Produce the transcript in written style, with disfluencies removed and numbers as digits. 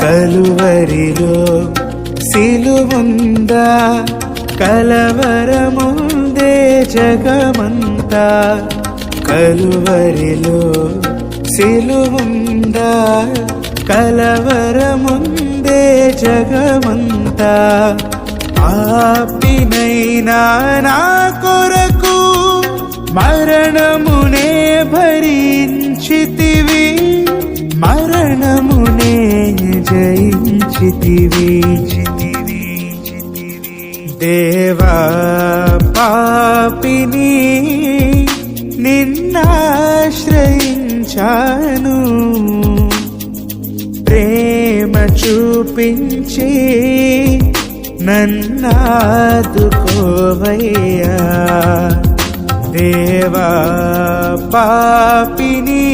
కలువరిలో సిలువుందా, కలవరముందే జగమంతా. కలువరిలో సిలువుందా, కలవరముందే జగమంతా. పాపినైనా నా కొరకు మరణమునే భరించితివి, మరణమునే జయించితివి. దేవా పాపిని నిన్నాశ్రయించాను, ప్రేమ చూపించి నన్నాదుకోవయ్యా. దేవా పాపిని